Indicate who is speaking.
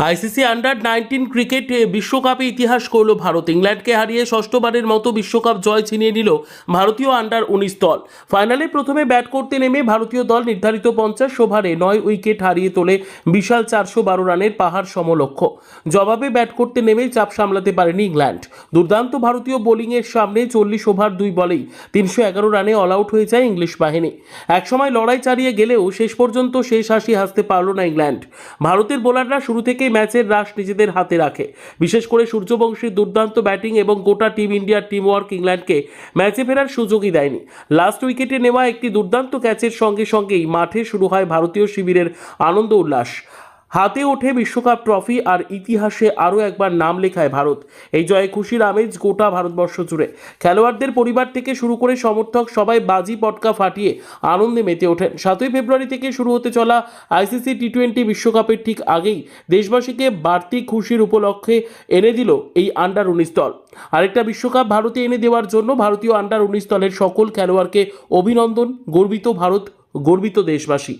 Speaker 1: ICC under-19 cricket বিশ্বকাপে ইতিহাস করল ভারত। ইংল্যান্ডকে হারিয়ে ষষ্ঠবারের মতো বিশ্বকাপ জয় ছিনিয়ে নিল ভারতীয় আন্ডার-19 দল। ফাইনালে প্রথমে ব্যাট করতে নেমে ভারতীয় দল নির্ধারিত 50 ওভারে 9 উইকেট হারিয়ে তোলে বিশাল 412 রানের পাহাড় সমলক্ষ্য। জবাবে ব্যাট করতে নেমেই চাপ সামলাতে পারেনি ইংল্যান্ড। দুর্দান্ত ভারতীয় বোলিংয়ের সামনে 40 ওভার 2 বলেই 311 রানে অল আউট হয়ে যায় ইংলিশ বাহিনী। একসময় লড়াই চালিয়ে গেলেও শেষ পর্যন্ত শেষ হাসি হাসতে পারল না ইংল্যান্ড। ভারতের বোলাররা শুরু থেকে ম্যাচের রাশ নিজেদের হাতে রাখে। বিশেষ করে সূর্যবংশীর দুর্দান্ত ব্যাটিং এবং গোটা টিম ইন্ডিয়ার টিমওয়ার্ক ইংল্যান্ডকে ম্যাচে ফেরার সুযোগই দেয়নি। লাস্ট উইকেটে নেওয়া একটি দুর্দান্ত ক্যাচের সঙ্গে সঙ্গেই মাঠে শুরু হয় ভারতীয় শিবিরের আনন্দ উল্লাস। হাতে ওঠে বিশ্বকাপ ট্রফি আর ইতিহাসে আরও একবার নাম লেখায় ভারত। এই জয়ে খুশির আমেজ গোটা ভারতবর্ষ জুড়ে। খেলোয়াড়দের পরিবার থেকে শুরু করে সমর্থক সবাই বাজি পটকা ফাটিয়ে আনন্দে মেতে ওঠেন। 7ই ফেব্রুয়ারি থেকে শুরু হতে চলা আইসিসি টি20 বিশ্বকাপের ঠিক আগেই দেশবাসীকে বাড়তি খুশির উপলক্ষে এনে দিল এই আন্ডার-19 দল। আরেকটা বিশ্বকাপ ভারতে এনে দেওয়ার জন্য ভারতীয় আন্ডার-19 দলের সকল খেলোয়াড়কে অভিনন্দন। গর্বিত ভারত, গর্বিত দেশবাসী।